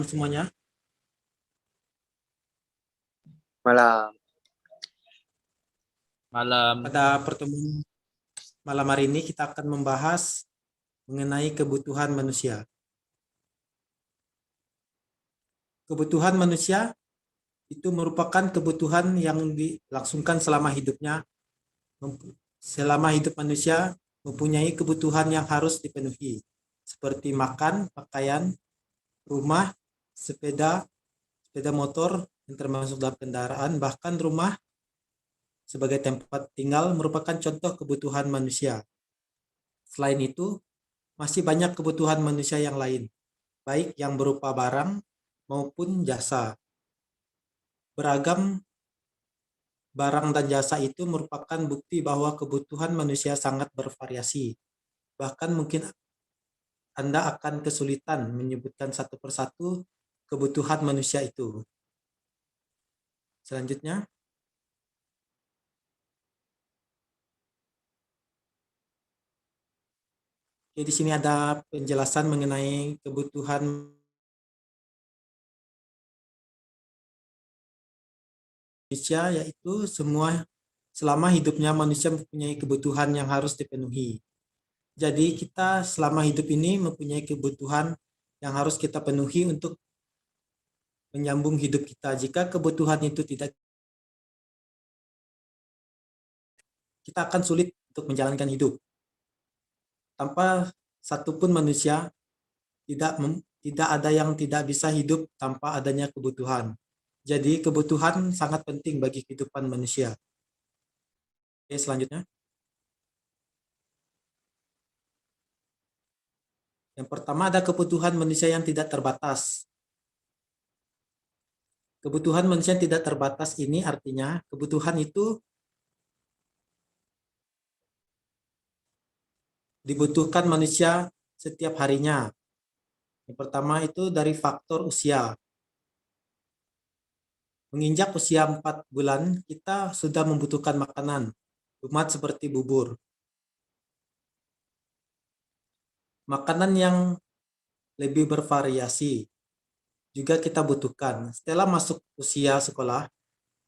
Semuanya. Malam. Pada pertemuan malam hari ini kita akan membahas mengenai kebutuhan manusia. Kebutuhan manusia itu merupakan kebutuhan yang dilangsungkan selama hidupnya. Selama hidup manusia mempunyai kebutuhan yang harus dipenuhi, seperti makan, pakaian, rumah, sepeda motor yang termasuk dalam kendaraan, bahkan rumah sebagai tempat tinggal merupakan contoh kebutuhan manusia. Selain itu, masih banyak kebutuhan manusia yang lain, baik yang berupa barang maupun jasa. Beragam barang dan jasa itu merupakan bukti bahwa kebutuhan manusia sangat bervariasi. Bahkan mungkin Anda akan kesulitan menyebutkan satu persatu kebutuhan manusia itu. Selanjutnya, di sini ada penjelasan mengenai kebutuhan manusia, yaitu selama hidupnya manusia mempunyai kebutuhan yang harus dipenuhi. Jadi kita selama hidup ini mempunyai kebutuhan yang harus kita penuhi untuk menyambung hidup kita. Jika kebutuhan itu tidak, kita akan sulit untuk menjalankan hidup. Tanpa satupun manusia, tidak ada yang tidak bisa hidup tanpa adanya kebutuhan. Jadi kebutuhan sangat penting bagi kehidupan manusia. Oke, selanjutnya. Yang pertama ada kebutuhan manusia yang tidak terbatas. Kebutuhan manusia yang tidak terbatas ini artinya kebutuhan itu dibutuhkan manusia setiap harinya. Yang pertama itu dari faktor usia. Menginjak usia 4 bulan, kita sudah membutuhkan makanan, umat seperti bubur. Makanan yang lebih bervariasi juga kita butuhkan. Setelah masuk usia sekolah,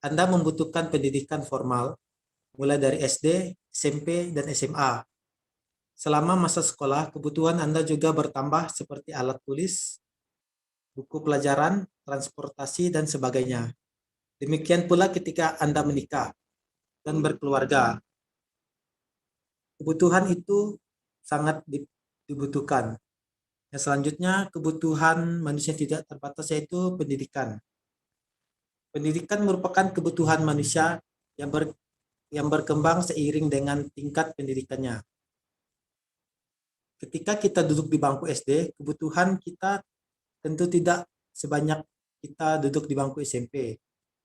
Anda membutuhkan pendidikan formal, mulai dari SD, SMP, dan SMA. Selama masa sekolah, kebutuhan Anda juga bertambah seperti alat tulis, buku pelajaran, transportasi, dan sebagainya. Demikian pula ketika Anda menikah dan berkeluarga. Kebutuhan itu sangat dibutuhkan. Yang selanjutnya, kebutuhan manusia tidak terbatas yaitu pendidikan. Pendidikan merupakan kebutuhan manusia yang berkembang seiring dengan tingkat pendidikannya. Ketika kita duduk di bangku SD, kebutuhan kita tentu tidak sebanyak kita duduk di bangku SMP.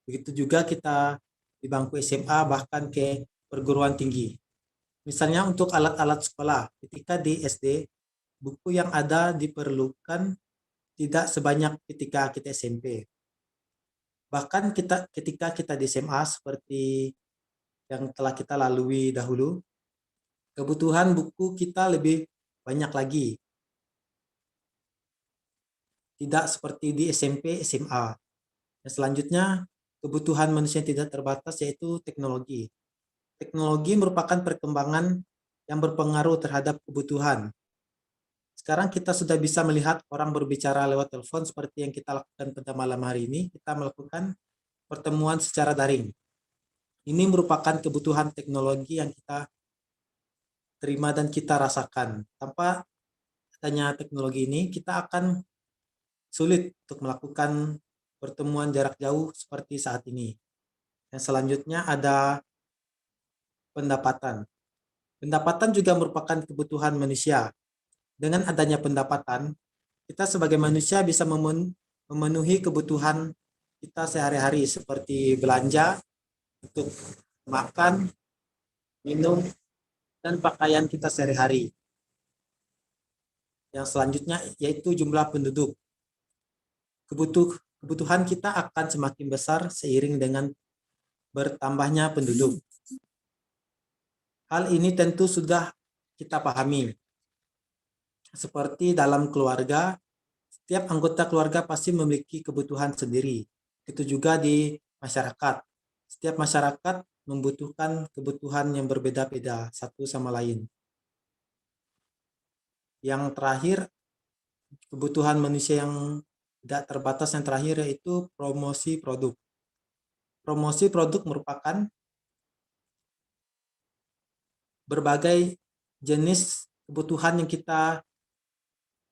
Begitu juga kita di bangku SMA bahkan ke perguruan tinggi. Misalnya untuk alat-alat sekolah, ketika di SD, buku yang ada diperlukan tidak sebanyak ketika kita SMP. Bahkan ketika kita di SMA seperti yang telah kita lalui dahulu, kebutuhan buku kita lebih banyak lagi. Tidak seperti di SMP, SMA. Dan selanjutnya, kebutuhan manusia yang tidak terbatas yaitu teknologi. Teknologi merupakan perkembangan yang berpengaruh terhadap kebutuhan. Sekarang kita sudah bisa melihat orang berbicara lewat telepon seperti yang kita lakukan pada malam hari ini. Kita melakukan pertemuan secara daring. Ini merupakan kebutuhan teknologi yang kita terima dan kita rasakan. Tanpa adanya teknologi ini, kita akan sulit untuk melakukan pertemuan jarak jauh seperti saat ini. Yang selanjutnya ada pendapatan. Pendapatan juga merupakan kebutuhan manusia. Dengan adanya pendapatan, kita sebagai manusia bisa memenuhi kebutuhan kita sehari-hari seperti belanja untuk makan, minum, dan pakaian kita sehari-hari. Yang selanjutnya yaitu jumlah penduduk. Kebutuhan kita akan semakin besar seiring dengan bertambahnya penduduk. Hal ini tentu sudah kita pahami. Seperti dalam keluarga, Setiap anggota keluarga pasti memiliki kebutuhan sendiri. Itu juga di masyarakat. Setiap masyarakat membutuhkan kebutuhan yang berbeda-beda satu sama lain. Yang terakhir, kebutuhan manusia yang tidak terbatas yang terakhir yaitu promosi produk. Promosi produk merupakan berbagai jenis kebutuhan yang kita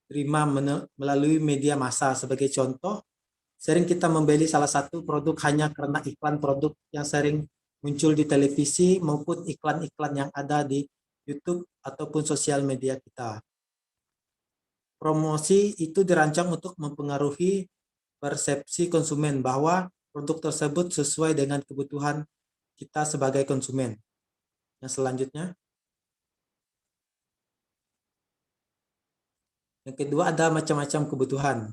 terima melalui media massa. Sebagai contoh, sering kita membeli salah satu produk hanya karena iklan produk yang sering muncul di televisi maupun iklan-iklan yang ada di YouTube ataupun sosial media kita. Promosi itu dirancang untuk mempengaruhi persepsi konsumen bahwa produk tersebut sesuai dengan kebutuhan kita sebagai konsumen. Yang selanjutnya, yang kedua ada macam-macam kebutuhan.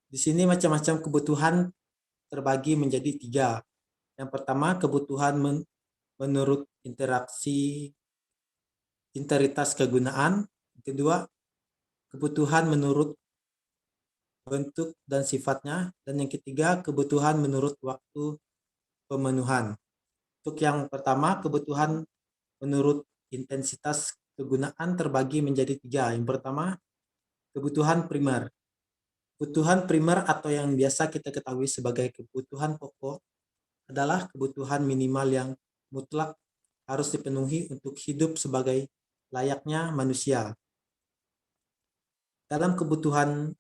Di sini macam-macam kebutuhan terbagi menjadi 3. Yang pertama, kebutuhan menurut interitas kegunaan. Yang kedua, kebutuhan menurut bentuk dan sifatnya. Dan yang ketiga, kebutuhan menurut waktu pemenuhan. Untuk yang pertama, kebutuhan menurut intensitas kegunaan terbagi menjadi 3. Yang pertama, kebutuhan primer. Kebutuhan primer atau yang biasa kita ketahui sebagai kebutuhan pokok adalah kebutuhan minimal yang mutlak harus dipenuhi untuk hidup sebagai layaknya manusia. Dalam kebutuhan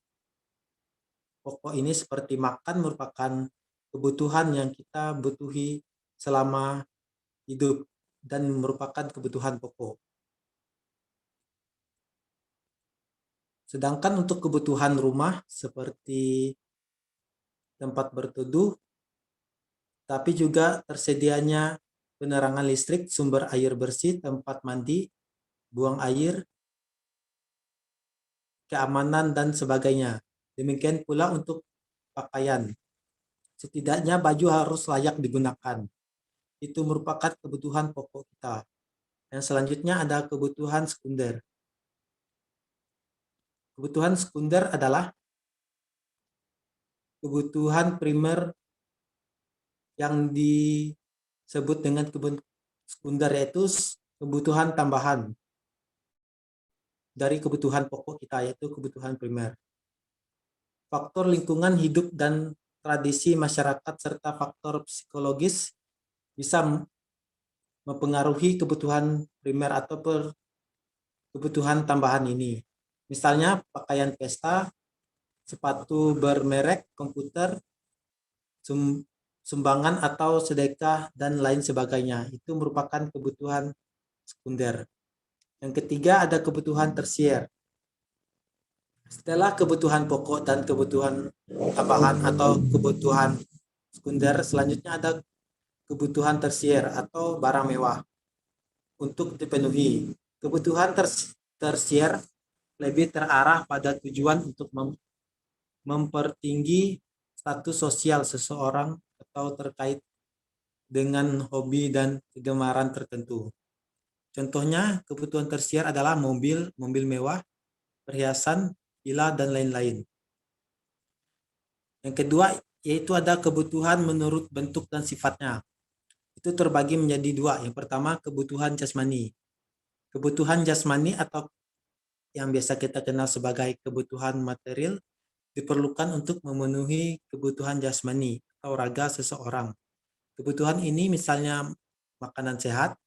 pokok ini seperti makan merupakan kebutuhan yang kita butuhi selama hidup dan merupakan kebutuhan pokok. Sedangkan untuk kebutuhan rumah seperti tempat berteduh, tapi juga tersedianya penerangan listrik, sumber air bersih, tempat mandi, buang air, keamanan, dan sebagainya. Demikian pula untuk pakaian. Setidaknya baju harus layak digunakan. Itu merupakan kebutuhan pokok kita. Yang selanjutnya ada kebutuhan sekunder. Kebutuhan sekunder adalah kebutuhan primer yang disebut dengan kebutuhan sekunder, yaitu kebutuhan tambahan dari kebutuhan pokok kita, yaitu kebutuhan primer. Faktor lingkungan hidup dan tradisi masyarakat serta faktor psikologis bisa mempengaruhi kebutuhan primer atau kebutuhan tambahan ini. Misalnya pakaian pesta, sepatu bermerek, komputer, sumbangan atau sedekah, dan lain sebagainya. Itu merupakan kebutuhan sekunder. Yang ketiga ada kebutuhan tersier. Setelah kebutuhan pokok dan kebutuhan tambahan atau kebutuhan sekunder, selanjutnya ada kebutuhan tersier atau barang mewah untuk dipenuhi. Kebutuhan tersier lebih terarah pada tujuan untuk mempertinggi status sosial seseorang atau terkait dengan hobi dan kegemaran tertentu. Contohnya, kebutuhan tersier adalah mobil mewah, perhiasan, villa, dan lain-lain. Yang kedua, yaitu ada kebutuhan menurut bentuk dan sifatnya. Itu terbagi menjadi 2. Yang pertama, kebutuhan jasmani. Kebutuhan jasmani atau yang biasa kita kenal sebagai kebutuhan material diperlukan untuk memenuhi kebutuhan jasmani atau raga seseorang. Kebutuhan ini misalnya makanan sehat,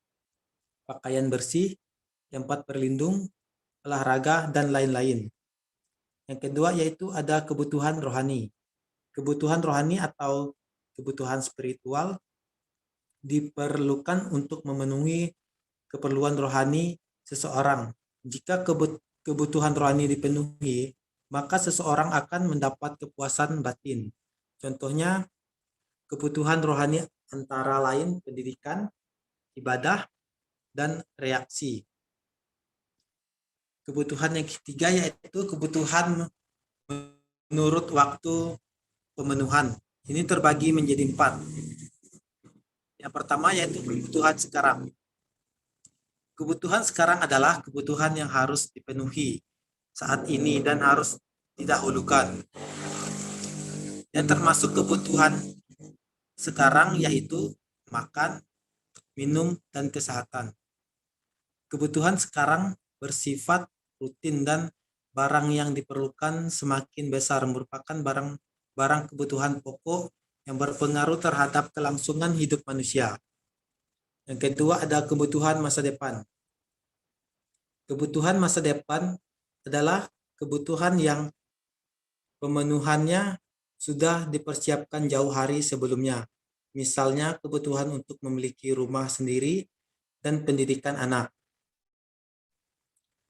pakaian bersih, tempat berlindung, olahraga, dan lain-lain. Yang kedua yaitu ada kebutuhan rohani. Kebutuhan rohani atau kebutuhan spiritual diperlukan untuk memenuhi keperluan rohani seseorang. Jika kebutuhan rohani dipenuhi, maka seseorang akan mendapat kepuasan batin. Contohnya, kebutuhan rohani antara lain pendidikan, ibadah, dan reaksi. Kebutuhan yang ketiga yaitu kebutuhan menurut waktu pemenuhan. Ini terbagi menjadi 4. Yang pertama yaitu kebutuhan sekarang. Kebutuhan sekarang adalah kebutuhan yang harus dipenuhi saat ini dan harus didahulukan. Dan termasuk kebutuhan sekarang yaitu makan, minum, dan kesehatan. Kebutuhan sekarang bersifat rutin dan barang yang diperlukan semakin besar merupakan barang kebutuhan pokok yang berpengaruh terhadap kelangsungan hidup manusia. Yang kedua ada kebutuhan masa depan. Kebutuhan masa depan adalah kebutuhan yang pemenuhannya sudah dipersiapkan jauh hari sebelumnya. Misalnya kebutuhan untuk memiliki rumah sendiri dan pendidikan anak.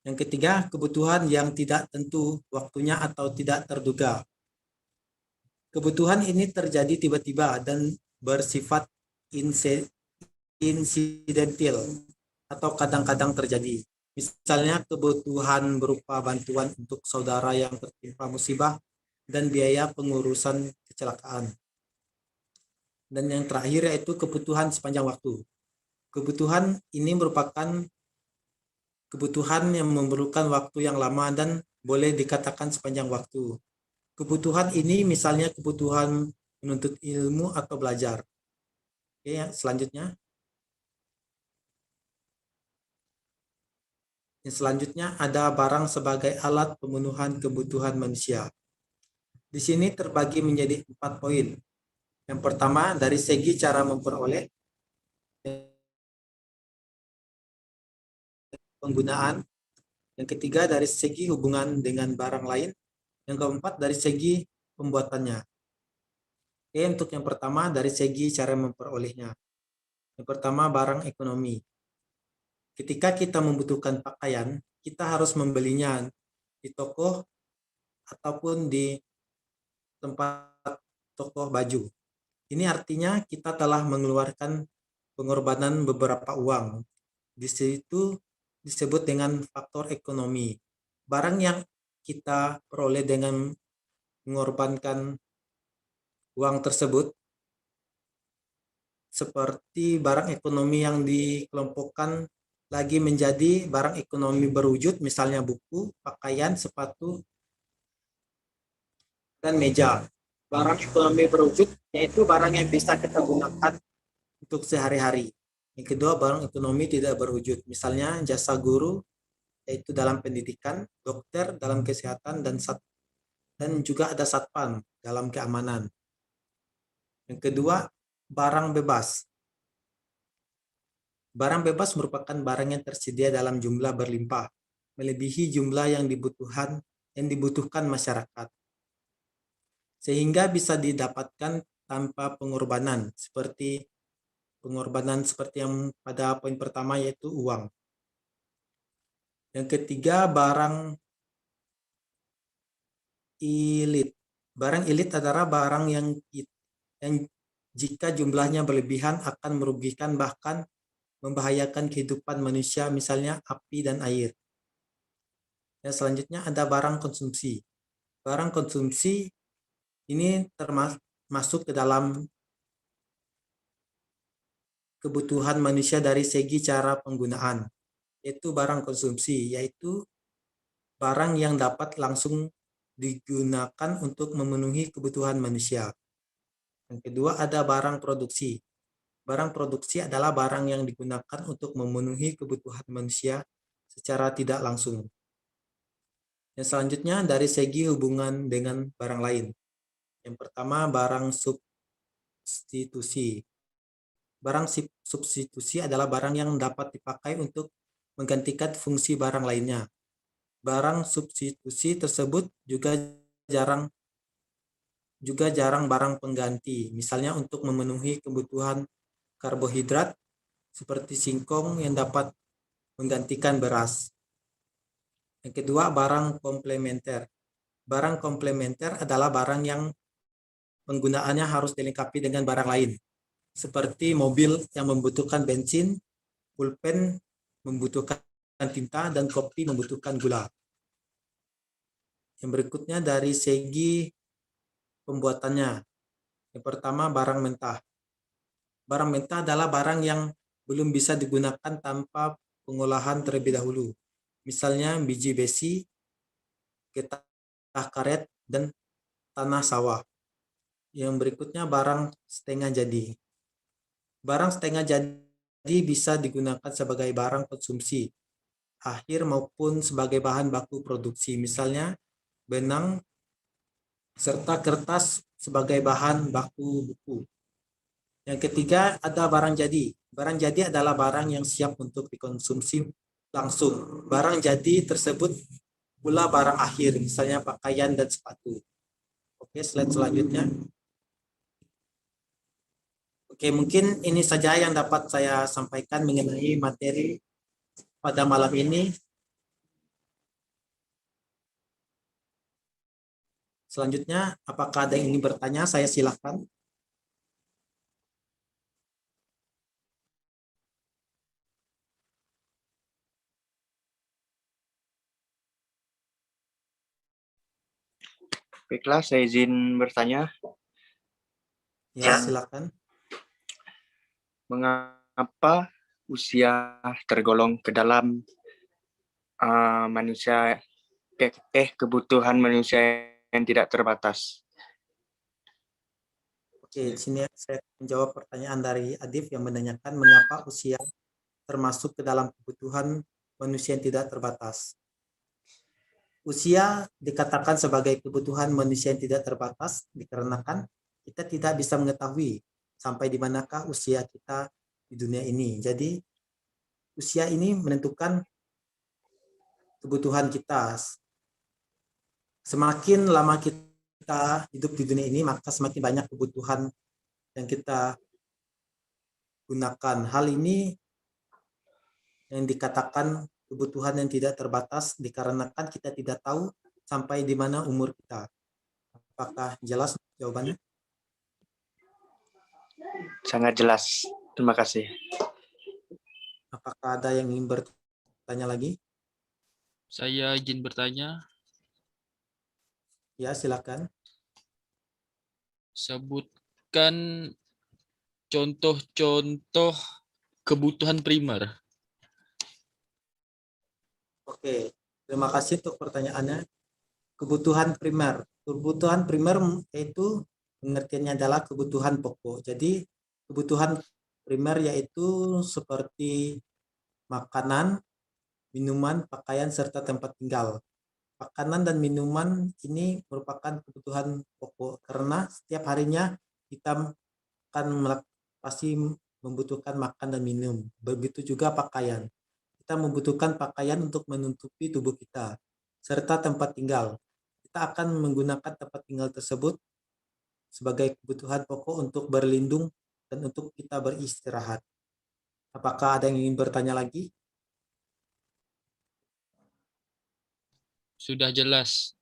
Yang ketiga, kebutuhan yang tidak tentu waktunya atau tidak terduga. Kebutuhan ini terjadi tiba-tiba dan bersifat insidental atau kadang-kadang terjadi. Misalnya kebutuhan berupa bantuan untuk saudara yang tertimpa musibah dan biaya pengurusan kecelakaan. Dan yang terakhir yaitu kebutuhan sepanjang waktu. Kebutuhan ini merupakan kebutuhan yang memerlukan waktu yang lama dan boleh dikatakan sepanjang waktu. Kebutuhan ini misalnya kebutuhan menuntut ilmu atau belajar. Oke, selanjutnya. Yang selanjutnya ada barang sebagai alat pemenuhan kebutuhan manusia. Di sini terbagi menjadi 4 poin. Yang pertama dari segi cara memperoleh, penggunaan. Yang ketiga dari segi hubungan dengan barang lain. Yang keempat dari segi pembuatannya. Oke, untuk yang pertama dari segi cara memperolehnya. Yang pertama barang ekonomi. Ketika kita membutuhkan pakaian, kita harus membelinya di toko ataupun di tempat toko baju. Ini artinya kita telah mengeluarkan pengorbanan beberapa uang. Di situ disebut dengan faktor ekonomi. Barang yang kita peroleh dengan mengorbankan uang tersebut seperti barang ekonomi yang dikelompokkan lagi menjadi barang ekonomi berwujud, misalnya buku, pakaian, sepatu, dan meja. Barang ekonomi berwujud yaitu barang yang bisa kita gunakan untuk sehari-hari. Yang kedua, barang ekonomi tidak berwujud, misalnya jasa guru, yaitu dalam pendidikan, dokter dalam kesehatan, dan juga ada satpam dalam keamanan. Yang kedua, barang bebas. Barang bebas merupakan barang yang tersedia dalam jumlah berlimpah, melebihi jumlah yang dibutuhkan masyarakat, sehingga bisa didapatkan tanpa pengorbanan, seperti yang pada poin pertama yaitu uang. Yang ketiga, barang ilit. Barang ilit adalah barang yang jika jumlahnya berlebihan akan merugikan bahkan membahayakan kehidupan manusia, misalnya api dan air. Dan selanjutnya ada barang konsumsi. Barang konsumsi ini termasuk ke dalam kebutuhan manusia dari segi cara penggunaan, yaitu barang konsumsi, yaitu barang yang dapat langsung digunakan untuk memenuhi kebutuhan manusia. Yang kedua ada barang produksi. Barang produksi adalah barang yang digunakan untuk memenuhi kebutuhan manusia secara tidak langsung. Yang selanjutnya dari segi hubungan dengan barang lain. Yang pertama barang substitusi. Barang substitusi adalah barang yang dapat dipakai untuk menggantikan fungsi barang lainnya. Barang substitusi tersebut juga jarang barang pengganti, misalnya untuk memenuhi kebutuhan karbohidrat seperti singkong yang dapat menggantikan beras. Yang kedua, barang komplementer. Barang komplementer adalah barang yang penggunaannya harus dilengkapi dengan barang lain, seperti mobil yang membutuhkan bensin, pulpen membutuhkan tinta, dan kopi membutuhkan gula. Yang berikutnya dari segi pembuatannya. Yang pertama, barang mentah. Barang mentah adalah barang yang belum bisa digunakan tanpa pengolahan terlebih dahulu. Misalnya biji besi, karet, dan tanah sawah. Yang berikutnya barang setengah jadi. Barang setengah jadi bisa digunakan sebagai barang konsumsi akhir maupun sebagai bahan baku produksi. Misalnya benang serta kertas sebagai bahan baku buku. Yang ketiga ada barang jadi. Barang jadi adalah barang yang siap untuk dikonsumsi langsung. Barang jadi tersebut pula barang akhir, misalnya pakaian dan sepatu. Oke, slide selanjutnya. Oke, mungkin ini saja yang dapat saya sampaikan mengenai materi pada malam ini. Selanjutnya, apakah ada yang ingin bertanya? Saya silakan. Baiklah, saya izin bertanya. Ya, silakan. Mengapa usia tergolong ke dalam manusia kebutuhan manusia yang tidak terbatas? Oke, di sini saya menjawab pertanyaan dari Adif yang menanyakan mengapa usia termasuk ke dalam kebutuhan manusia yang tidak terbatas. Usia dikatakan sebagai kebutuhan manusia yang tidak terbatas dikarenakan kita tidak bisa mengetahui sampai di manakah usia kita di dunia ini. Jadi usia ini menentukan kebutuhan kita. Semakin lama kita hidup di dunia ini, maka semakin banyak kebutuhan yang kita gunakan. Hal ini yang dikatakan kebutuhan yang tidak terbatas dikarenakan kita tidak tahu sampai di mana umur kita. Apakah jelas jawabannya? Sangat jelas. Terima kasih. Apakah ada yang ingin bertanya lagi? Saya izin bertanya, Ya, silakan. sebutkan contoh-contoh kebutuhan primer. Oke, terima kasih untuk pertanyaannya. Kebutuhan primer. Kebutuhan primer itu pengertiannya adalah kebutuhan pokok. Jadi kebutuhan primer yaitu seperti makanan, minuman, pakaian, serta tempat tinggal. Makanan dan minuman ini merupakan kebutuhan pokok karena setiap harinya kita akan pasti membutuhkan makan dan minum. Begitu juga pakaian. Kita membutuhkan pakaian untuk menutupi tubuh kita, serta tempat tinggal. Kita akan menggunakan tempat tinggal tersebut sebagai kebutuhan pokok untuk berlindung dan untuk kita beristirahat. Apakah ada yang ingin bertanya lagi? Sudah jelas.